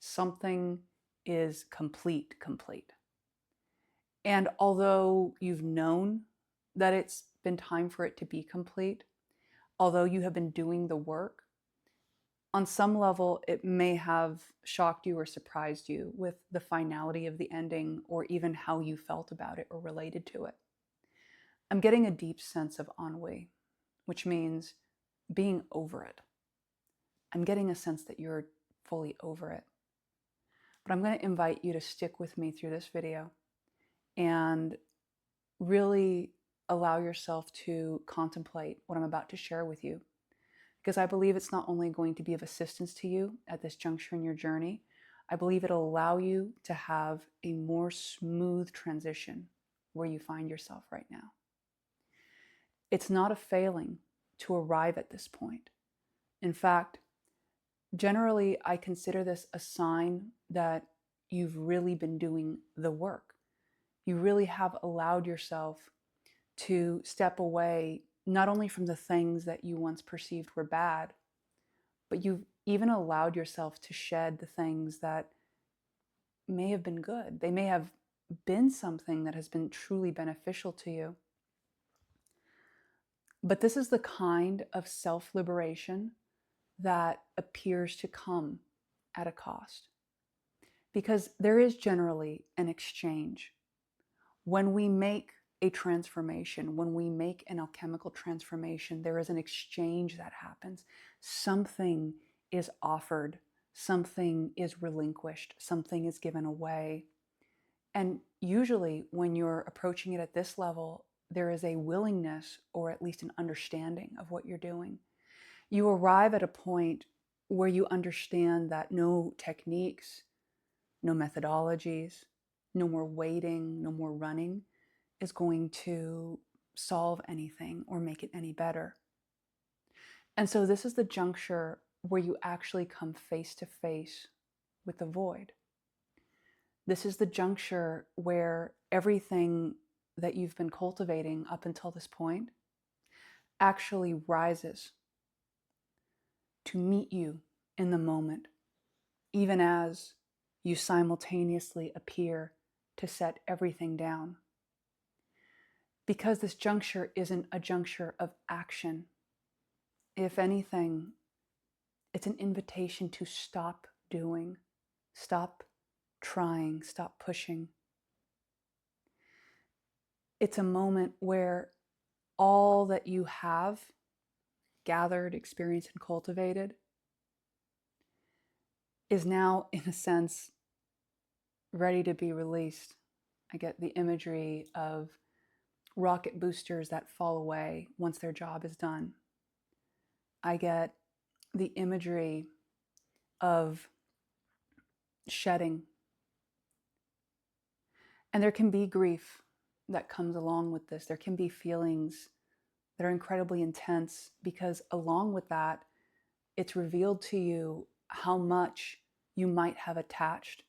something is complete. And although you've known that it's been time for it to be complete, although you have been doing the work, on some level, it may have shocked you or surprised you with the finality of the ending or even how you felt about it or related to it. I'm getting a deep sense of ennui, which means being over it. I'm getting a sense that you're fully over it. But I'm going to invite you to stick with me through this video and really allow yourself to contemplate what I'm about to share with you. Because I believe it's not only going to be of assistance to you at this juncture in your journey, I believe it'll allow you to have a more smooth transition where you find yourself right now. It's not a failing to arrive at this point. In fact, generally, I consider this a sign that you've really been doing the work. You really have allowed yourself to step away, not only from the things that you once perceived were bad, but you've even allowed yourself to shed the things that may have been good. They may have been something that has been truly beneficial to you. But this is the kind of self-liberation that appears to come at a cost. Because there is generally an exchange. When we make a transformation, when we make an alchemical transformation, there is an exchange that happens. Something is offered, something is relinquished, something is given away. And usually when you're approaching it at this level, there is a willingness or at least an understanding of what you're doing. You arrive at a point where you understand that no techniques, no methodologies, no more waiting, no more running is going to solve anything or make it any better. And so this is the juncture where you actually come face to face with the void. This is the juncture where everything that you've been cultivating up until this point actually rises to meet you in the moment, even as you simultaneously appear to set everything down. Because this juncture isn't a juncture of action. If anything, it's an invitation to stop doing, stop trying, stop pushing. It's a moment where all that you have gathered, experienced, and cultivated is now, in a sense, ready to be released. I get the imagery of rocket boosters that fall away once their job is done. I get the imagery of shedding. And there can be grief that comes along with this. There can be feelings that are incredibly intense because along with that, it's revealed to you how much you might have attached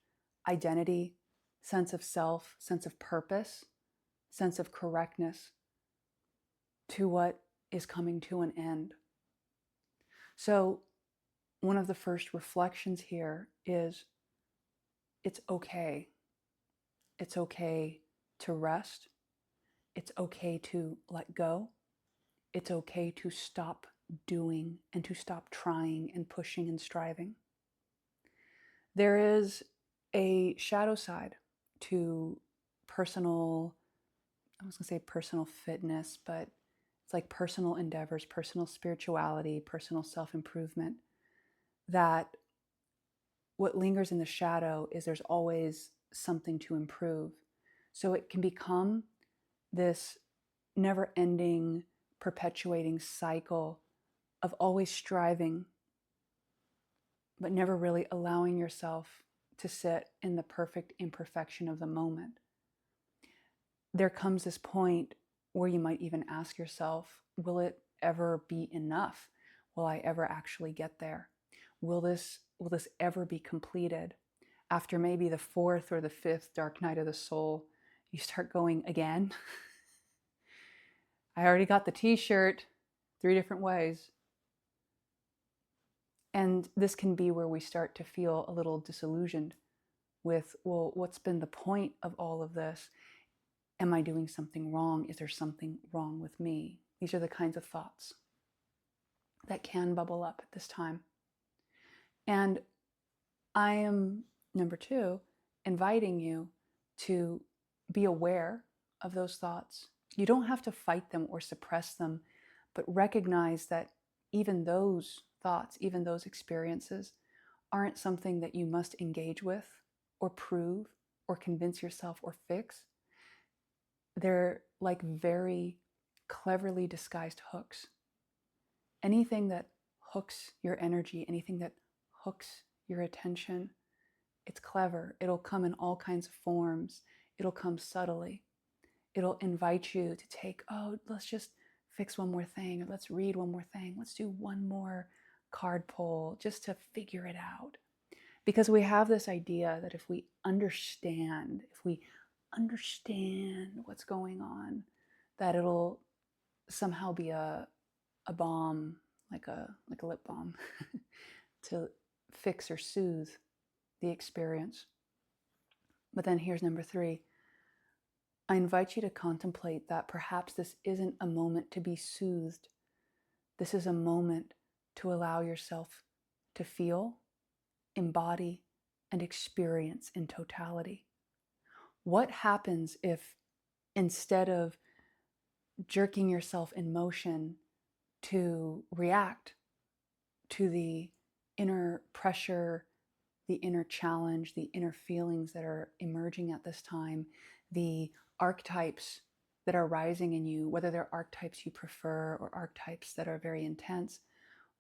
identity, sense of self, sense of purpose, sense of correctness to what is coming to an end. So one of the first reflections here is it's okay. It's okay to rest. It's okay to let go. It's okay to stop doing and to stop trying and pushing and striving. There is a shadow side to personal, I was going to say personal fitness, but it's like personal endeavors, personal spirituality, personal self-improvement, that what lingers in the shadow is there's always something to improve. So it can become this never-ending, perpetuating cycle of always striving, but never really allowing yourself to sit in the perfect imperfection of the moment. There comes this point where you might even ask yourself, will it ever be enough? Will I ever actually get there? Will this ever be completed? After maybe the fourth or the fifth dark night of the soul, you start going again. I already got the t-shirt 3 different ways. And this can be where we start to feel a little disillusioned with, well, what's been the point of all of this? Am I doing something wrong? Is there something wrong with me? These are the kinds of thoughts that can bubble up at this time. And I am, number two, inviting you to be aware of those thoughts. You don't have to fight them or suppress them, but recognize that even those thoughts, even those experiences, aren't something that you must engage with or prove or convince yourself or fix. They're like very cleverly disguised hooks. Anything that hooks your energy, anything that hooks your attention, it's clever. It'll come in all kinds of forms. It'll come subtly. It'll invite you to take, oh, let's just fix one more thing, or let's read one more thing. Let's do one more card pull just to figure it out. Because we have this idea that if we understand what's going on, that it'll somehow be a balm, like a lip balm, to fix or soothe the experience. But then here's number three. I invite you to contemplate that perhaps this isn't a moment to be soothed. This is a moment to allow yourself to feel, embody, and experience in totality. What happens if instead of jerking yourself in motion to react to the inner pressure, the inner challenge, the inner feelings that are emerging at this time, the archetypes that are rising in you, whether they're archetypes you prefer or archetypes that are very intense,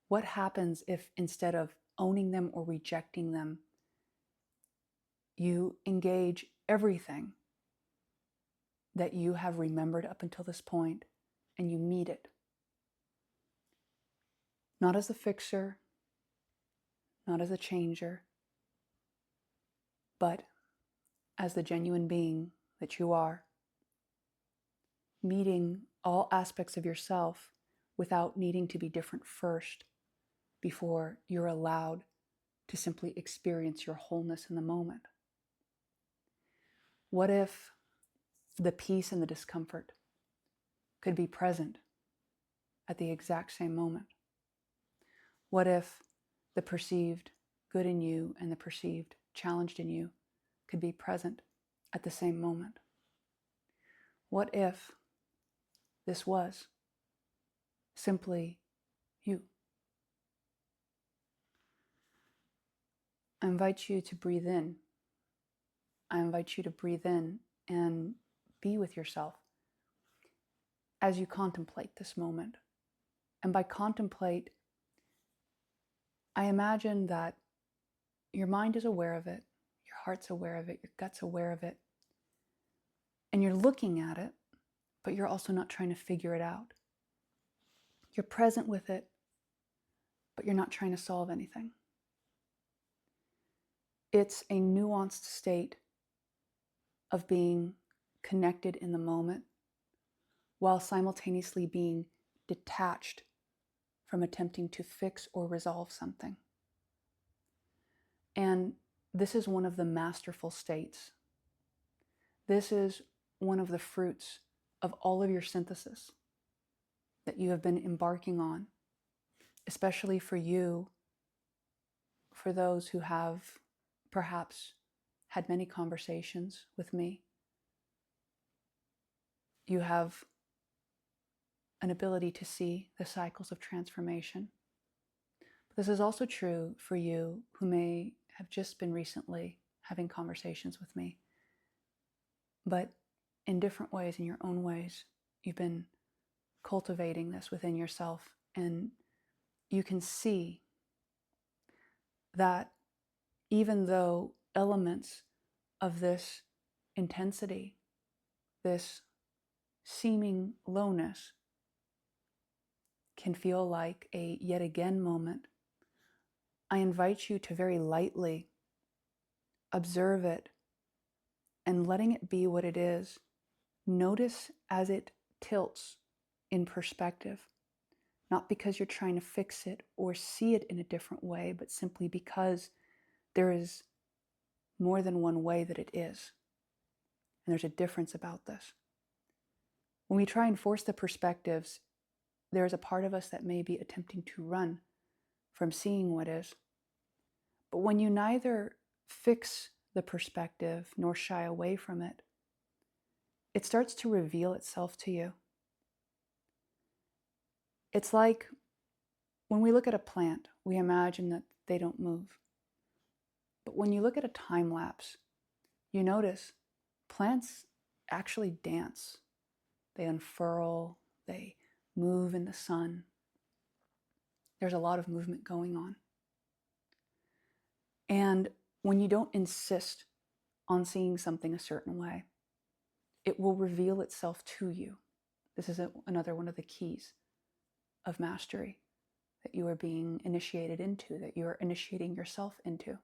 what happens if instead of owning them or rejecting them, you engage everything that you have remembered up until this point and you meet it? Not as a fixer, not as a changer, but as the genuine being that you are, meeting all aspects of yourself without needing to be different first before you're allowed to simply experience your wholeness in the moment. What if the peace and the discomfort could be present at the exact same moment? What if the perceived good in you and the perceived challenged in you could be present at the same moment? What if this was simply you? I invite you to breathe in. I invite you to breathe in and be with yourself as you contemplate this moment. And by contemplate, I imagine that your mind is aware of it, your heart's aware of it, your gut's aware of it, and you're looking at it, but you're also not trying to figure it out. You're present with it, but you're not trying to solve anything. It's a nuanced state of being connected in the moment while simultaneously being detached from attempting to fix or resolve something. And this is one of the masterful states. This is one of the fruits of all of your synthesis that you have been embarking on, especially for you, for those who have perhaps had many conversations with me. You have an ability to see the cycles of transformation. But this is also true for you who may have just been recently having conversations with me. But in different ways, in your own ways, you've been cultivating this within yourself. And you can see that even though elements of this intensity, this seeming lowness, can feel like a yet again moment, I invite you to very lightly observe it and letting it be what it is. Notice as it tilts in perspective. not because you're trying to fix it or see it in a different way, but simply because there is more than one way that it is. And there's a difference about this. When we try and force the perspectives, there is a part of us that may be attempting to run from seeing what is. But when you neither fix the perspective nor shy away from it, it starts to reveal itself to you. It's like when we look at a plant, we imagine that they don't move. But when you look at a time lapse, you notice plants actually dance. They unfurl, they move in the sun. There's a lot of movement going on. And when you don't insist on seeing something a certain way, it will reveal itself to you. This is another one of the keys of mastery that you are being initiated into, that you are initiating yourself into.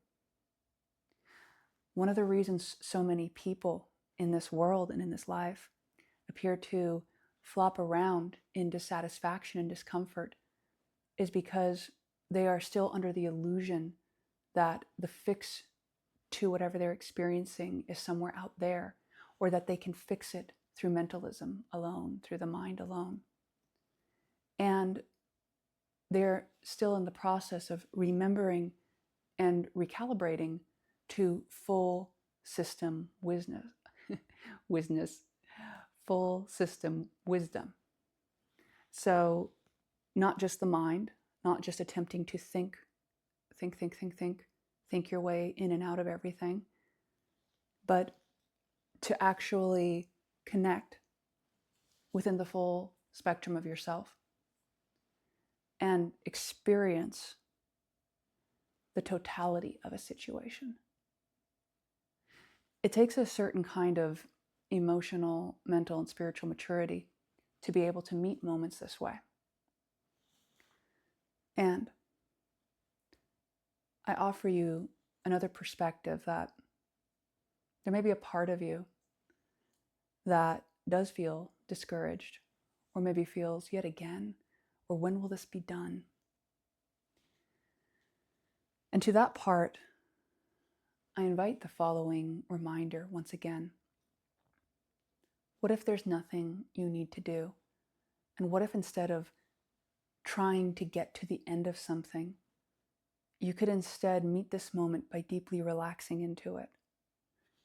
One of the reasons so many people in this world and in this life appear to flop around in dissatisfaction and discomfort is because they are still under the illusion that the fix to whatever they're experiencing is somewhere out there, or that they can fix it through mentalism alone, through the mind alone. And they're still in the process of remembering and recalibrating to full system full system wisdom. So not just the mind, not just attempting to think your way in and out of everything, but to actually connect within the full spectrum of yourself and experience the totality of a situation. It takes a certain kind of emotional, mental, and spiritual maturity to be able to meet moments this way. And I offer you another perspective that there may be a part of you that does feel discouraged, or maybe feels yet again, or when will this be done? And to that part, I invite the following reminder once again. What if there's nothing you need to do? And what if instead of trying to get to the end of something, you could instead meet this moment by deeply relaxing into it?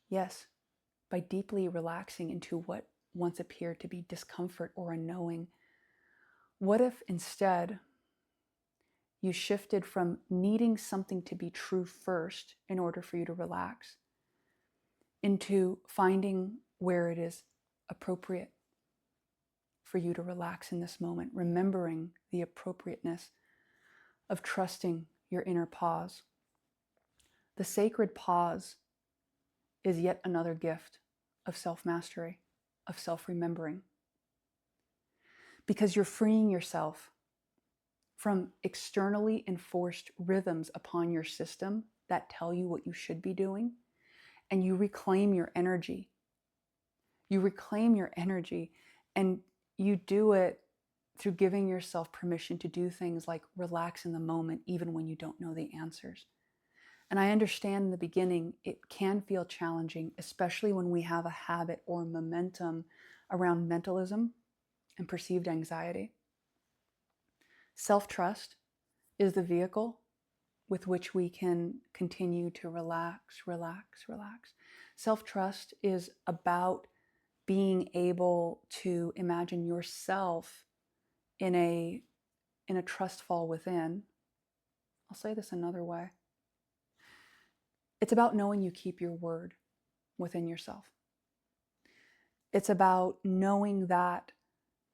Yes, by deeply relaxing into what once appeared to be discomfort or unknowing. What if instead you shifted from needing something to be true first in order for you to relax into finding where it is appropriate for you to relax in this moment, remembering the appropriateness of trusting your inner pause. The sacred pause is yet another gift of self-mastery, of self-remembering, because you're freeing yourself from externally enforced rhythms upon your system that tell you what you should be doing, and you reclaim your energy. You reclaim your energy, and you do it through giving yourself permission to do things like relax in the moment, even when you don't know the answers. And I understand in the beginning, it can feel challenging, especially when we have a habit or momentum around mentalism and perceived anxiety. Self-trust is the vehicle with which we can continue to relax. Self-trust is about being able to imagine yourself in a trust fall within. I'll say this another way. It's about knowing you keep your word within yourself. It's about knowing that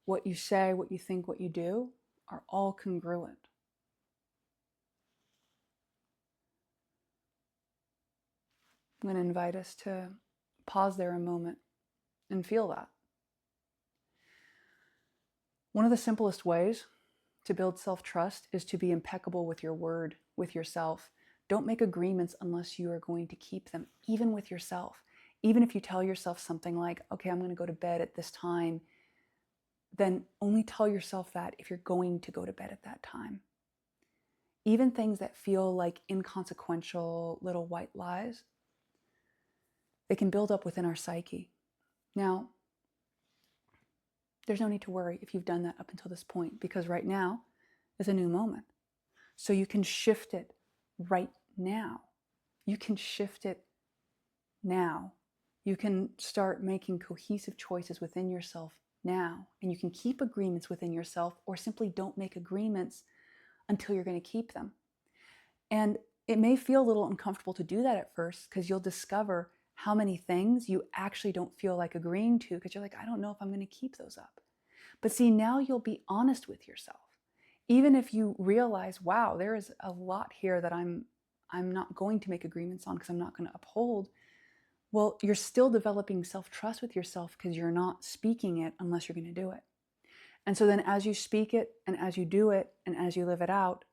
what you say, what you think, what you do are all congruent. I'm going to invite us to pause there a moment and feel that. One of the simplest ways to build self-trust is to be impeccable with your word, with yourself. Don't make agreements unless you are going to keep them, even with yourself. Even if you tell yourself something like, okay, I'm going to go to bed at this time, then only tell yourself that if you're going to go to bed at that time. Even things that feel like inconsequential little white lies, they can build up within our psyche. Now, there's no need to worry if you've done that up until this point, because right now is a new moment. So you can shift it right now. You can shift it now. You can start making cohesive choices within yourself now. And you can keep agreements within yourself, or simply don't make agreements until you're going to keep them. And it may feel a little uncomfortable to do that at first, because you'll discover how many things you actually don't feel like agreeing to, because you're like, I don't know if I'm going to keep those up. But see, now you'll be honest with yourself. Even if you realize, wow, there is a lot here that I'm not going to make agreements on because I'm not going to uphold. Well, you're still developing self-trust with yourself, because you're not speaking it unless you're going to do it. And so then as you speak it, and as you do it, and as you live it out,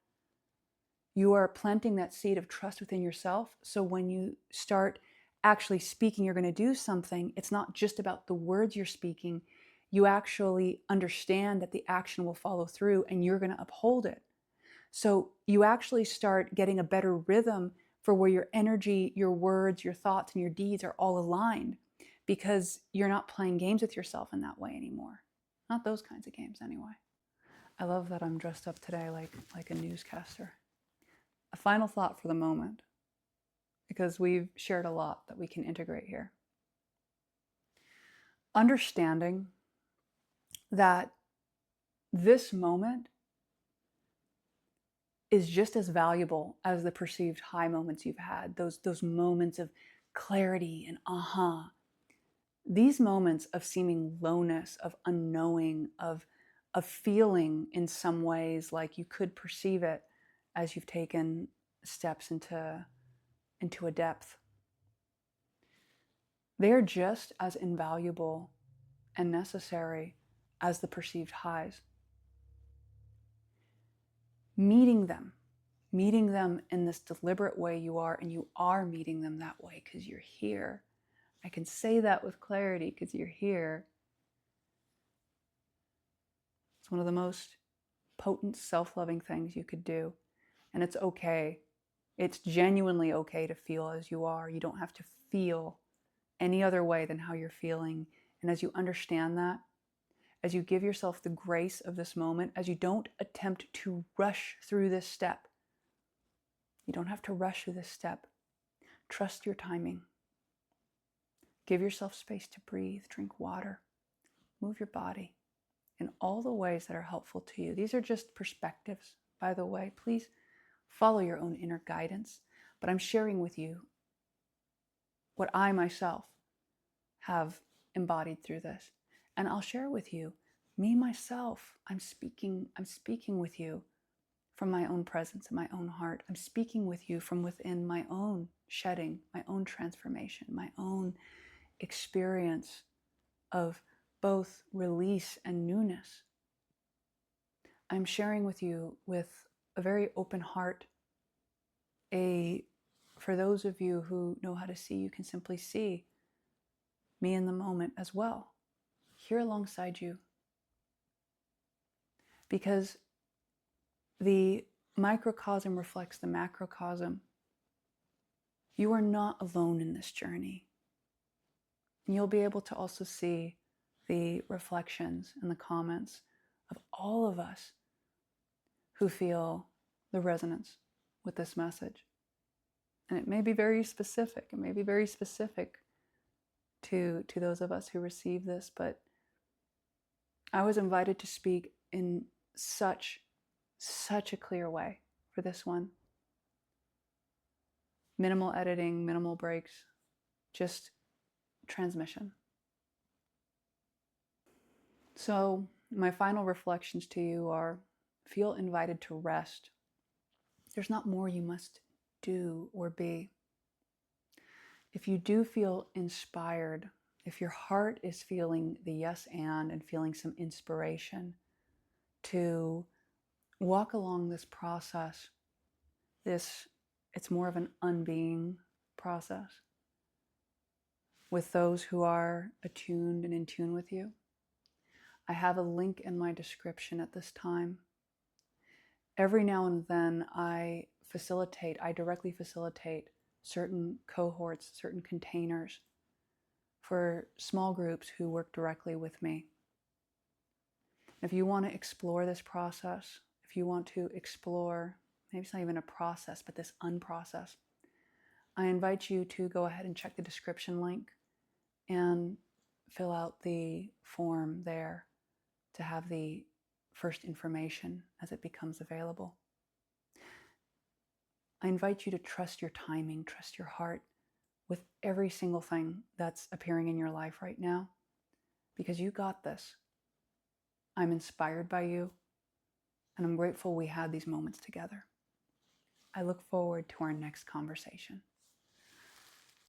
you are planting that seed of trust within yourself. So when you start actually speaking, you're going to do something, it's not just about the words you're speaking. You actually understand that the action will follow through, and you're going to uphold it. So you actually start getting a better rhythm for where your energy, your words, your thoughts, and your deeds are all aligned, because you're not playing games with yourself in that way anymore. Not those kinds of games anyway. I love that I'm dressed up today like a newscaster. A final thought for the moment, because we've shared a lot that we can integrate here. Understanding that this moment is just as valuable as the perceived high moments you've had, those moments of clarity and aha. These moments of seeming lowness, of unknowing, of feeling in some ways like you could perceive it as you've taken steps into a depth. They're just as invaluable and necessary as the perceived highs. Meeting them in this deliberate way you are, and you are meeting them that way because you're here. I can say that with clarity because you're here. It's one of the most potent, self-loving things you could do. And it's okay. It's genuinely okay to feel as you are. You don't have to feel any other way than how you're feeling. And as you understand that, as you give yourself the grace of this moment, as you don't attempt to rush through this step, you don't have to rush through this step. Trust your timing. Give yourself space to breathe, drink water, move your body in all the ways that are helpful to you. These are just perspectives, by the way. Please follow your own inner guidance. But I'm sharing with you what I myself have embodied through this. And I'll share with you, me, myself, I'm speaking with you from my own presence and my own heart. I'm speaking with you from within my own shedding, my own transformation, my own experience of both release and newness. I'm sharing with you with a very open heart. For those of you who know how to see, you can simply see me in the moment as well, here alongside you. Because the microcosm reflects the macrocosm. You are not alone in this journey. And you'll be able to also see the reflections and the comments of all of us who feel the resonance with this message. And it may be very specific. It may be very specific to those of us who receive this, but I was invited to speak in such a clear way for this one. Minimal editing, minimal breaks, just transmission. So my final reflections to you are, feel invited to rest. There's not more you must do or be. If you do feel inspired, if your heart is feeling the yes and feeling some inspiration to walk along this process, it's more of an unbeing process with those who are attuned and in tune with you, I have a link in my description at this time. Every now and then I directly facilitate certain cohorts, certain containers for small groups who work directly with me. If you want to explore this process, if you want to explore, maybe it's not even a process, but this unprocess, I invite you to go ahead and check the description link and fill out the form there to have the first information as it becomes available. I invite you to trust your timing, trust your heart with every single thing that's appearing in your life right now, because you got this. I'm inspired by you, and I'm grateful we had these moments together. I look forward to our next conversation.